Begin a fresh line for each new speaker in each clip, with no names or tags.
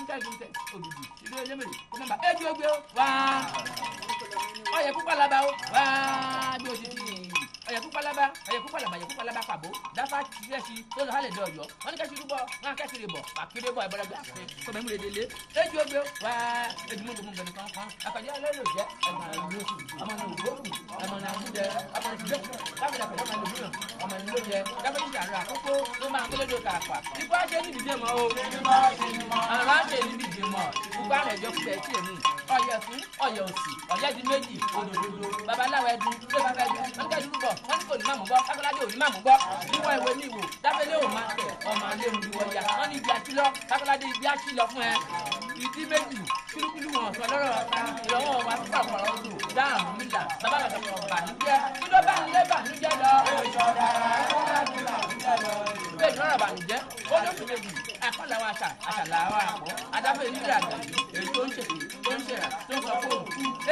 kẹ́gùn òdùdù ìlú elémèrè kó má bà éjú ó gbé ó wá ọyẹ púpọ̀ lábá ó wá bí o ti ti ọyẹ púpọ̀ lábá pàbó dáfá kírẹ́sì tó lọ hálẹ̀ dọ̀yọ́ wọn ní kẹ́sì rúbọ wọn kẹ́sì rè bọ̀ pàkéré bọ̀ ẹ̀bọ̀dọ̀ gbà pé tó bẹ́ẹ̀ mú lè délé éjú ó gbé ó wá ejúmọ́ gbogbo gbẹ̀mí kankan àkàjẹ́ alẹ́ jẹ́ ọmọ ìlú ọmọ ní ògbóògùn ọmọ ní àmújẹ ọmọ ní ìjẹ́ káfíńdà pẹ̀lú ọmọ ìlú náà ọmọ ìlú ló jẹ káfíńdà àrà àkókò ló máa ń kólódò kàpà ikú á ṣe níbi ìdèmọ̀ o àrùn á ṣe níbi ìdèmọ̀ gbogbo àrùn ẹ̀jọ́ fún ẹ̀ tí èmi ọ̀yẹ̀ fún ọ̀yẹ̀ òsì ọ̀yẹ̀ di méjì òdòdó babaláwo ẹdun tó bá fẹ́ dun wọn ní kẹ́ẹ̀dúró bọ̀ wọn ní kò ní má mú bọ́ kákọ́ládé ò ní má mú bọ́ níwọ̀n ìwé ní ìwò dábẹ́lẹ́ ò máa tẹ̀ ọmọ alẹ́ mu ìwọ ya wọn ní ibi àṣìlọ kákọ́ládé ibi àṣìlọ fún ẹ ìdí méjì kúlúkúlú wọn sọ lọ́rọ̀ ọ̀tá ìrọ̀wọ́ wa sí pàpọ̀ ọ̀rọ̀ lò dáhùn mílà bàbá àgbàdo ọ̀bànújẹ́ kí ló bá nílé bànújẹ́ lọ. bẹ́ẹ̀ ni ọ̀rọ̀ bànújẹ́ ó lóṣù méjì àkọlà wa àṣàlà wa àpọ̀ adábẹ́ ìlú àgbà èyí tó ń ṣètò tó ń ṣèrà tó ń sọ fóònù.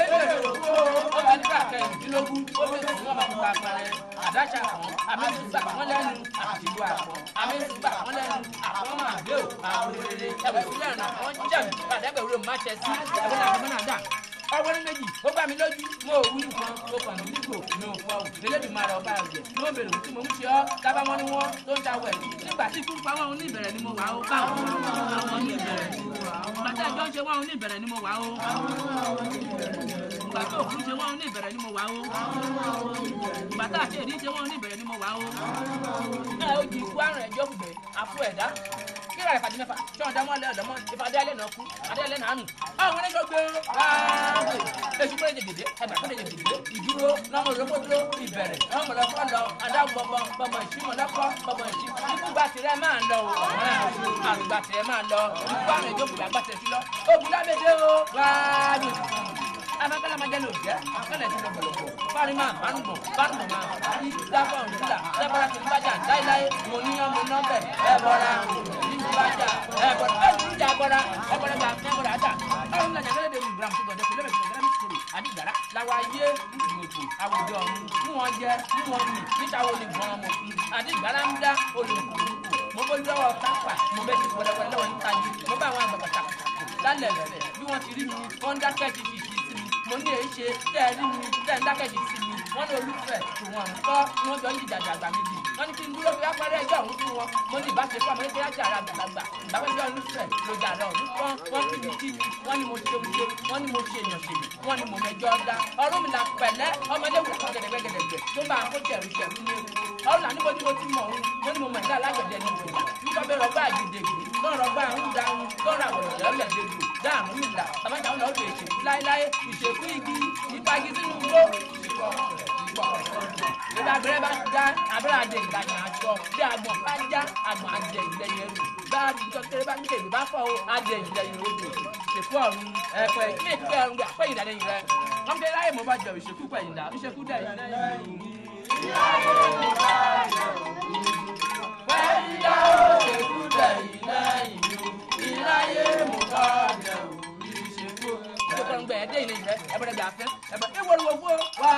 èyí èrò kó ó bá nígbà kẹrìndínlógún ó fèsì ní wọn máa fi pa apẹrẹ àdáṣà kan amẹ́sùgbà wọn lẹ́nu àṣìlú àpọ̀ amẹ́sùgbà wọn lẹ́nu àpọ̀ máa dé o àwọn òrèrè ẹ̀wẹ̀ sílẹ̀ ọ̀nà àwọn jẹ̀mí àdẹ́gbẹ̀ òrò máa ṣẹ sí ẹ̀wọ̀n náà dà ọwọ́ ní méjì ó gbá mi lójú mo ò wí nǹkan ó kàn mí nígbò mi ò fọ òun lélẹ́dùn máa rọ̀ ọba ọ̀jẹ̀ ní ó bèrè tí mo ń ṣe ọ́ tábà wọn ni wọ́n tó ń ta wẹ̀ nígbà tí fún pàwọn oníbẹ̀rẹ̀ ni mo wà ó báwọn àwọn oníbẹ̀rẹ̀ ni mo wà ó bàtà ìjọ ń ṣe wọn oníbẹ̀rẹ̀ ni mo wà ó bàtà òfin ṣe wọn oníbẹ̀rẹ̀ ni mo wà ó bàtà àṣeyìí ṣe wọn oníbẹ̀rẹ̀ ni mo wà ó. ẹ ó di ikú àrùn ẹjọ́ kùgbẹ́ àfú ẹ̀dá kíra ìfàdí mẹ́fà tí wọ́n dá mọ́ alẹ́ ọ̀dọ́mọ́ ìfàdí alẹ́ náà kú adé alẹ́ náà nù. àwọn oníṣẹ́ gbé wááwé èsì pé jẹgẹdẹ ẹgbà pé jẹgẹdẹ ìdúró lọ́mọ olóko dúró ìbẹ̀rẹ̀ lọ́mọ lọ́kọ́ lọ adágbọ̀bọ̀ bọ̀bọ̀ ìṣímọ̀ lọ́kọ́ bọ̀bọ̀ ìṣí ikú gba tirẹ̀ máa ń lọ o àrùn gba tirẹ̀ máa ń lọ ikú àrùn ìjókòó àgbà tirẹ̀ sí lọ ogun lábẹ́dẹ́ o wááwé amakala ma jalo jẹ akala ti lọgbọlọgbọ farima banubọ ma ti dábọ nígbà dábọra ti bàjá láéláé mo níyàn mo nọbẹ ẹbọra nígbàjà ẹbọra ẹbùrújà ẹbọra ẹbọra gba ẹbọra àtà ọrùn náà jẹgẹrẹ de ìgbà tó gbọdọ pẹ̀lú ẹbẹsẹ gẹrẹ mísìkòrò àdìgbàrá làwọn ayé ìgbòho àwùjọ ọ̀hún mú wọn jẹ mú wọn mì níta wo ni gbọn ọmọ fún àdìgbàrá ń dá olùkùnkùn mo bó lọ́wọ́ tápà mo bẹ ti wẹlẹwẹlẹ lọ́wọ́ níta yìí mo bá àwọn àgbàgbà takùtakù lálẹ́ rẹ̀ bí wọ́n ti rí mi wọ́n ń dákẹ́ ti fi mo ní èyí ṣe tẹ́ ẹ rí mi tẹ́ ẹ dákẹ́jì sí mi wọ́n ní olùfẹ́ tò wọ́n kọ́ ni wọ́n jọ ń jìjàjà àgbà méjì wọ́n ní kí n dúró fi apẹ́rẹ́ ẹjọ́ ọ̀hún fún wọn mo ní ìbáṣepọ̀ àmọ́ ẹgbẹ́ ajá ara àgbàlagbà ìbáwẹ́jọ́ olùfẹ́ lójà rẹ̀ ọ̀hún kọ́ wọ́n kí mi kí mi wọ́n ní mo ṣe oúnjẹ wọ́n ní mo ṣe èèyàn ṣe wọ́n ní mo mẹjọ́ dá ọ̀run mi là pẹ̀lẹ́ ọmọdé wù kọ́ gẹ̀dẹ̀gẹ̀dẹ̀ tó bá kó jẹ̀rù jẹ̀rù ní ewu ọ̀run là níbo tí mo ti mọ̀ ọ̀hún mo ní mo mọ̀ ẹ̀dá alágbẹ̀dẹ ní ìgbòyà nípa bẹ́ẹ̀ rọgbà àgbèdègbè tó ń rọgbà ń dáhùn tó ń ràwọ̀ lọ́lẹ̀dẹ̀gbò dáàmú mi là àbájá ń lọ sí èṣèkú láéláé ìṣèkú igi ìpagi sínú igbó ìgbà abẹ́rẹ́ bá já abẹ́rẹ́ àjẹ ìgbàgbọ́n aṣọ bí àgbọ̀n bá já àgbọ̀n àjẹ ìlẹ̀yìn ẹrù bá àdìjọ kéré bá ní kébì bá fọ́ o àjẹ ìlẹ̀yìn odò ìṣèkú ọ̀run ẹ̀pẹ́ ní ìpínlẹ̀ ọ̀run gbà pẹ́yìn ìdálẹ́yìn rẹ̀ wọ́n fi láyè mọ́ bá jọ ìṣèkú pẹ̀yìn dà ìṣèkú dẹ̀ ìlẹ̀yìn gbẹ ẹdẹ ilé rẹ ẹbẹrẹ gbà fẹ ẹbẹ ewolowó wá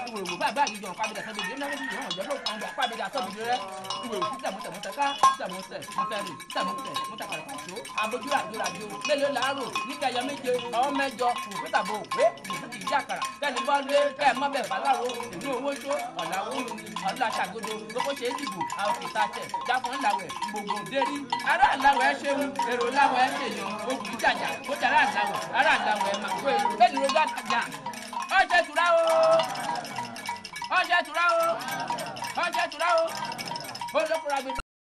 ewolowó bá báyìí jọ pàbídà sọbi ìdílé náà lóṣù yẹn wọn jọ ló kàn gbà pàbídà sọbi ìdílé rẹ ewolowó títà mọtẹ mọtẹká títà mọtẹ mọtẹrì títà mọtẹ mọtàkàrà pàṣọ abojú àjòràjò mélòó làárò níkẹyọ méje ọwọ mẹ́jọ òfúta bò òwe òfúta ìjà àkàrà kẹni bọ́ọ̀lù kẹ mọ́ bẹ̀ bàláwo ìlú owó tó ọ̀làwó ọ̀là ṣàgódò gbogbo ṣe é dìbò àwòkè tàṣẹ jáfọ́ ńláwẹ̀ gbogbo dérí ará ńláwẹ̀ ṣeun èrò ńláwẹ̀ ṣèyàn ogun ìjàjà ó jàrá ńláwẹ̀ ará ńláwẹ̀ máa gbé bẹ́ẹ̀ni ló gbàgbà ọjọ́ ìtura o ọjọ́ ìtura o ọjọ́ ìtura o ó lókùnrin àgbẹ̀.